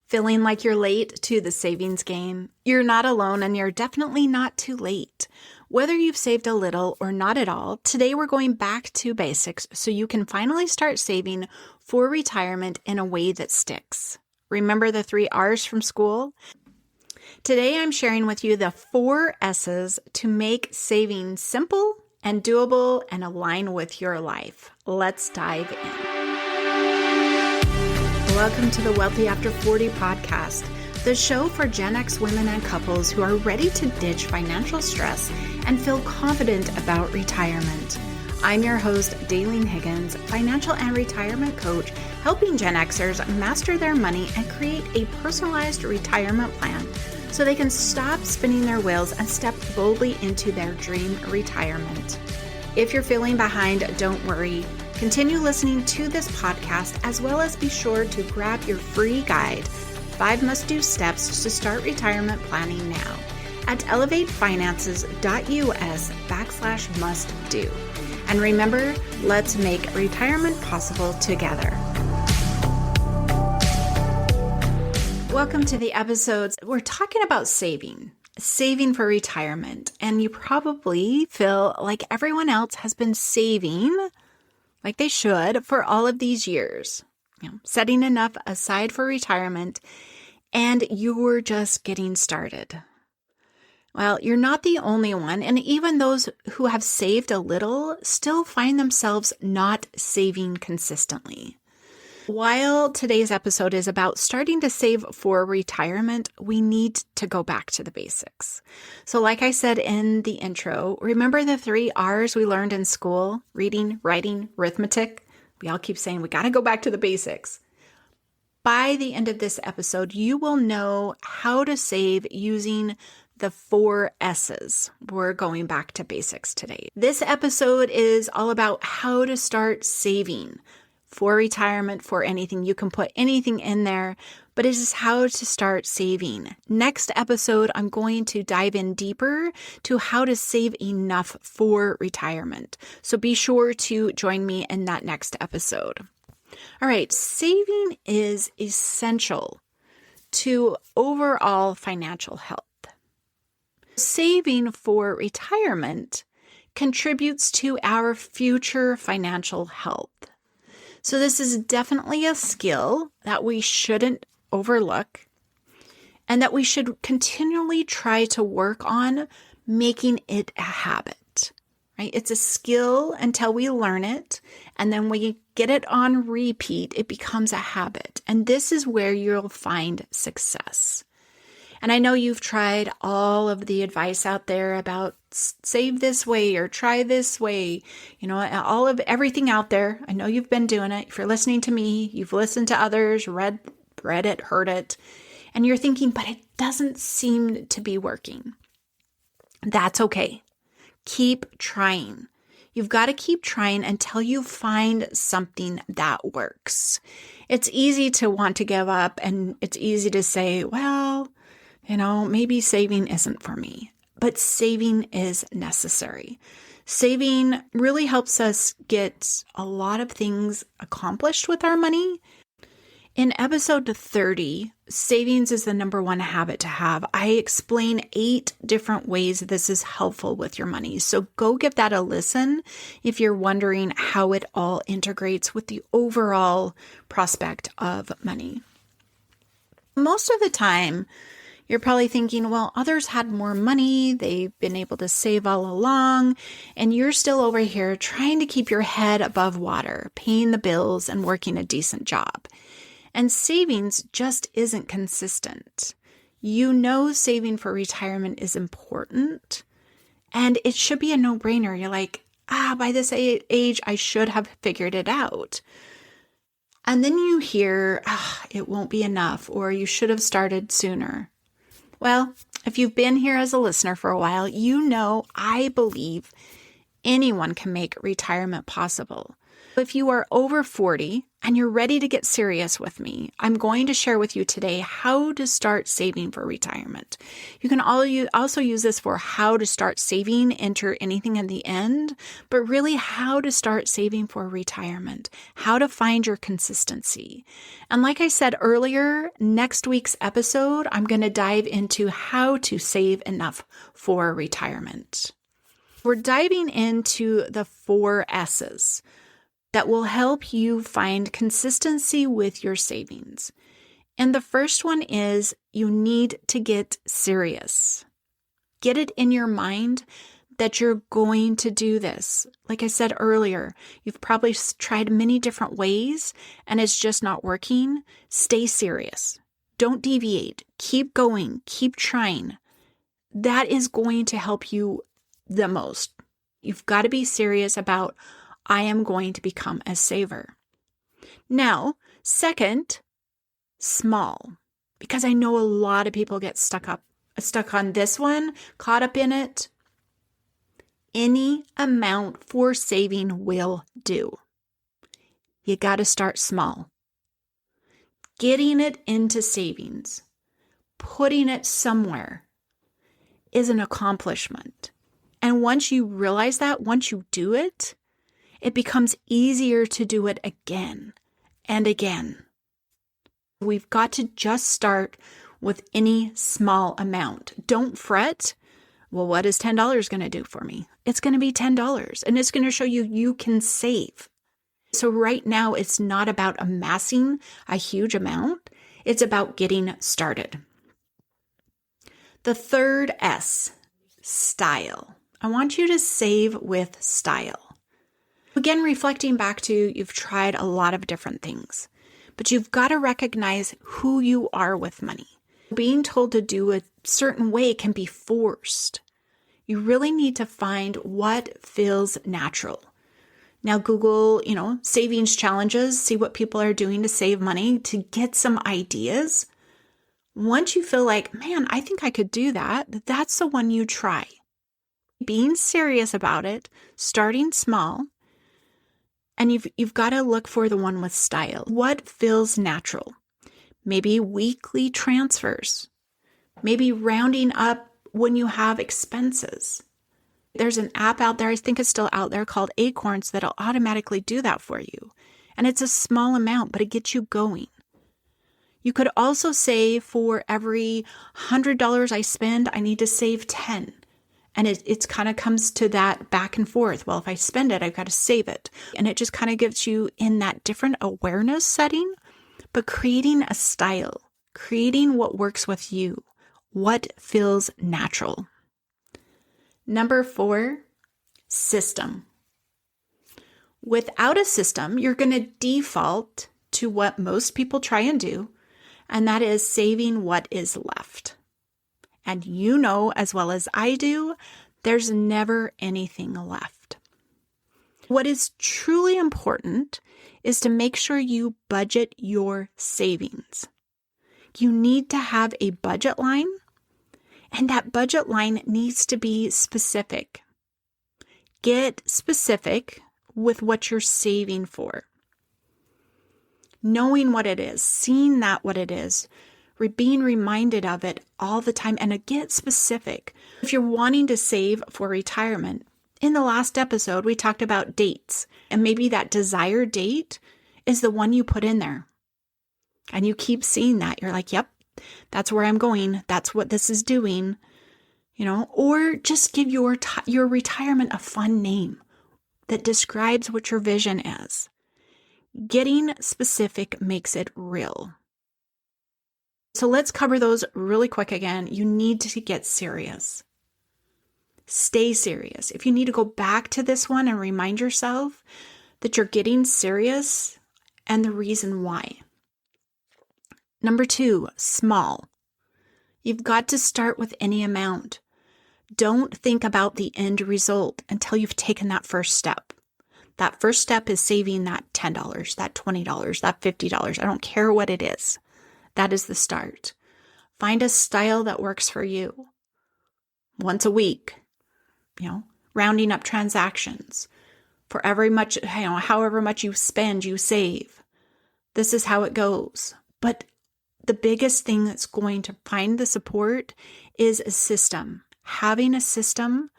Feeling like you're late to the savings game? You're not alone, and you're definitely not too late. Whether you've saved a little or not at all, today we're going back to basics so you can finally start saving for retirement in a way that sticks. Remember the 3 R's from school? Today I'm sharing with you the 4 S's to make saving simple and doable and align with your life. Let's dive in. Welcome to the Wealthy After 40 podcast, the show for Gen X women and couples who are ready to ditch financial stress and feel confident about retirement. I'm your host, Daylene Higgins, financial and retirement coach, helping Gen Xers master their money and create a personalized retirement plan so they can stop spinning their wheels and step boldly into their dream retirement. If you're feeling behind, don't worry. Continue listening to this podcast, as well as be sure to grab your free guide, 5 must-do steps to start retirement planning now at elevatefinances.us/must-do. And remember, let's make retirement possible together. Welcome to the episodes. We're talking about saving for retirement. And you probably feel like everyone else has been saving like they should for all of these years, setting enough aside for retirement, and you're just getting started. Well, you're not the only one, and even those who have saved a little still find themselves not saving consistently. While today's episode is about starting to save for retirement, we need to go back to the basics. So like I said in the intro, remember the 3 R's we learned in school? Reading, writing, arithmetic? We all keep saying we got to go back to the basics. By the end of this episode, you will know how to save using the 4 S's. We're going back to basics today. This episode is all about how to start saving for retirement, for anything. You can put anything in there, but it is how to start saving. Next episode, I'm going to dive in deeper to how to save enough for retirement. So be sure to join me in that next episode. All right, saving is essential to overall financial health. Saving for retirement contributes to our future financial health. So this is definitely a skill that we shouldn't overlook and that we should continually try to work on making it a habit, right? It's a skill until we learn it, and then we get it on repeat, it becomes a habit. And this is where you'll find success. And I know you've tried all of the advice out there about save this way or try this way, all of everything out there. I know you've been doing it. If you're listening to me, you've listened to others, read it, heard it, and you're thinking, but it doesn't seem to be working. That's okay. Keep trying. You've got to keep trying until you find something that works. It's easy to want to give up, and it's easy to say, well, maybe saving isn't for me, but saving is necessary. Saving really helps us get a lot of things accomplished with our money. In episode 30, savings is the number 1 habit to have. I explain 8 different ways this is helpful with your money. So go give that a listen if you're wondering how it all integrates with the overall prospect of money. Most of the time, you're probably thinking, well, others had more money, they've been able to save all along, and you're still over here trying to keep your head above water, paying the bills and working a decent job. And savings just isn't consistent. Saving for retirement is important, and it should be a no-brainer. You're like, by this age, I should have figured it out. And then you hear, it won't be enough, or you should have started sooner. Well, if you've been here as a listener for a while, I believe anyone can make retirement possible. If you are over 40 and you're ready to get serious with me, I'm going to share with you today how to start saving for retirement. You can also use this for how to start saving, enter anything in the end, but really how to start saving for retirement, how to find your consistency. And like I said earlier, next week's episode, I'm going to dive into how to save enough for retirement. We're diving into the 4 S's that will help you find consistency with your savings. And the first one is you need to get serious. Get it in your mind that you're going to do this. Like I said earlier, you've probably tried many different ways and it's just not working. Stay serious. Don't deviate. Keep going. Keep trying. That is going to help you the most. You've got to be serious about I am going to become a saver. Now, second, small, because I know a lot of people get stuck on this one, caught up in it. Any amount for saving will do. You got to start small. Getting it into savings, putting it somewhere is an accomplishment. And once you realize that, once you do it, it becomes easier to do it again and again. We've got to just start with any small amount. Don't fret. Well, what is $10 going to do for me? It's going to be $10 and it's going to show you can save. So right now, it's not about amassing a huge amount. It's about getting started. The third S, style. I want you to save with style. Again, reflecting back to you've tried a lot of different things, but you've got to recognize who you are with money. Being told to do a certain way can be forced. You really need to find what feels natural. Now, Google, savings challenges, see what people are doing to save money to get some ideas. Once you feel like, man, I think I could do that, that's the one you try. Being serious about it, starting small, and you've got to look for the one with style. What feels natural? Maybe weekly transfers. Maybe rounding up when you have expenses. There's an app out there, I think it's still out there, called Acorns that'll automatically do that for you. And it's a small amount, but it gets you going. You could also say for every $100 I spend, I need to save 10. And it kind of comes to that back and forth. Well, if I spend it, I've got to save it. And it just kind of gets you in that different awareness setting, but creating a style, creating what works with you, what feels natural. Number 4, system. Without a system, you're going to default to what most people try and do, and that is saving what is left. And you know as well as I do, there's never anything left. What is truly important is to make sure you budget your savings. You need to have a budget line, and that budget line needs to be specific. Get specific with what you're saving for. Knowing what it is, seeing that what it is, being reminded of it all the time, and get specific. If you're wanting to save for retirement, in the last episode, we talked about dates, and maybe that desired date is the one you put in there. And you keep seeing that. You're like, yep, that's where I'm going. That's what this is doing, or just give your retirement a fun name that describes what your vision is. Getting specific makes it real. So let's cover those really quick again. You need to get serious. Stay serious. If you need to go back to this one and remind yourself that you're getting serious and the reason why. Number 2, small. You've got to start with any amount. Don't think about the end result until you've taken that first step. That first step is saving that $10, that $20, that $50. I don't care what it is. That is the start. Find a style that works for you. Once a week, rounding up transactions. For however much you spend, you save. This is how it goes. But the biggest thing that's going to find the support is a system. Having a system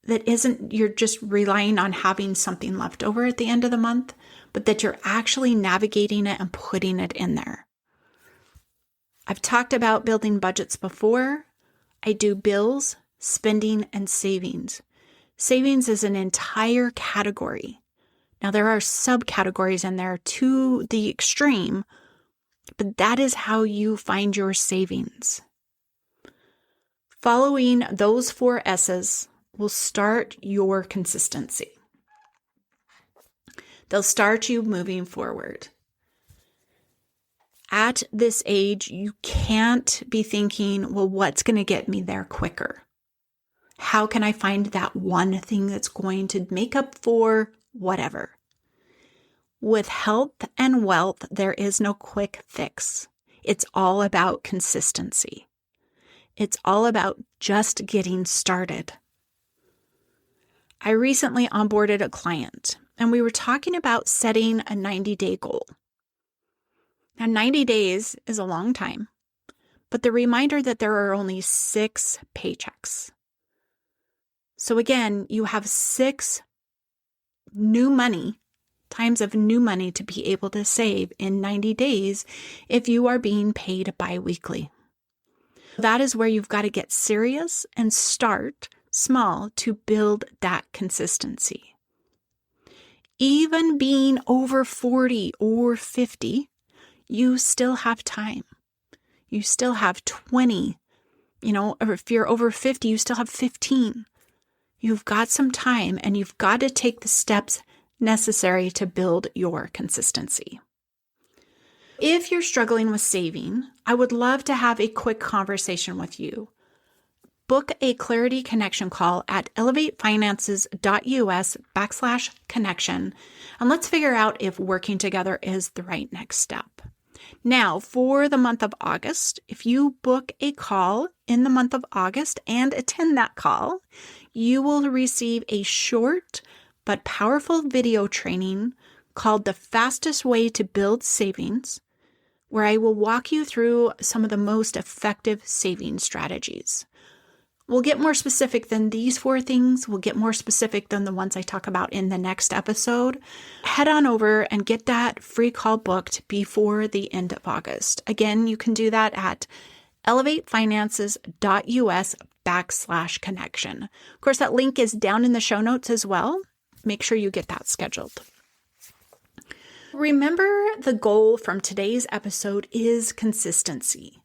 that isn't you're just relying on having something left over at the end of the month, but that you're actually navigating it and putting it in there. I've talked about building budgets before. I do bills, spending, and savings. Savings is an entire category. Now, there are subcategories in there to the extreme, but that is how you find your savings. Following those 4 S's will start your consistency. They'll start you moving forward. At this age, you can't be thinking, well, what's going to get me there quicker? How can I find that one thing that's going to make up for whatever? With health and wealth, there is no quick fix. It's all about consistency. It's all about just getting started. I recently onboarded a client, and we were talking about setting a 90-day goal. Now, 90 days is a long time, but the reminder that there are only 6 paychecks. So again, you have 6 times of new money to be able to save in 90 days if you are being paid biweekly. That is where you've got to get serious and start small to build that consistency. Even being over 40 or 50, you still have time. You still have 20, or if you're over 50, you still have 15. You've got some time, and you've got to take the steps necessary to build your consistency. If you're struggling with saving, I would love to have a quick conversation with you. Book a Clarity Connection call at elevatefinances.us/connection, and let's figure out if working together is the right next step. Now, for the month of August, if you book a call in the month of August and attend that call, you will receive a short but powerful video training called The Fastest Way to Build Savings, where I will walk you through some of the most effective saving strategies. We'll get more specific than these 4 things. We'll get more specific than the ones I talk about in the next episode. Head on over and get that free call booked before the end of August. Again, you can do that at elevatefinances.us/connection. Of course, that link is down in the show notes as well. Make sure you get that scheduled. Remember, the goal from today's episode is consistency.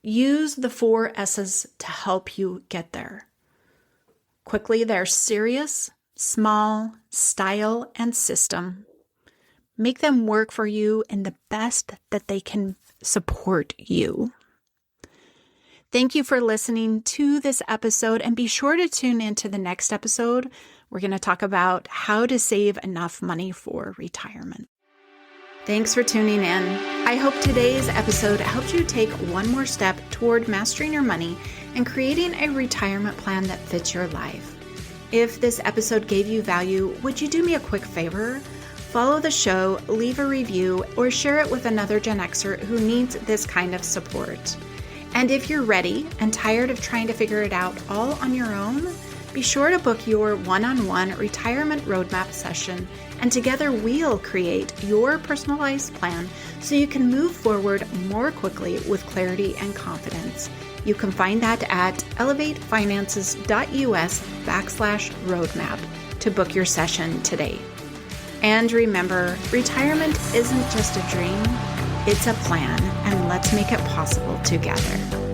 Use the 4 S's to help you get there. Quickly, they're serious, small, style, and system. Make them work for you in the best that they can support you. Thank you for listening to this episode, and be sure to tune into the next episode. We're going to talk about how to save enough money for retirement. Thanks for tuning in. I hope today's episode helped you take one more step toward mastering your money and creating a retirement plan that fits your life. If this episode gave you value, would you do me a quick favor? Follow the show, leave a review, or share it with another Gen Xer who needs this kind of support. And if you're ready and tired of trying to figure it out all on your own, be sure to book your one-on-one retirement roadmap session, and together we'll create your personalized plan so you can move forward more quickly with clarity and confidence. You can find that at elevatefinances.us/roadmap to book your session today. And remember, retirement isn't just a dream, it's a plan, and let's make it possible together.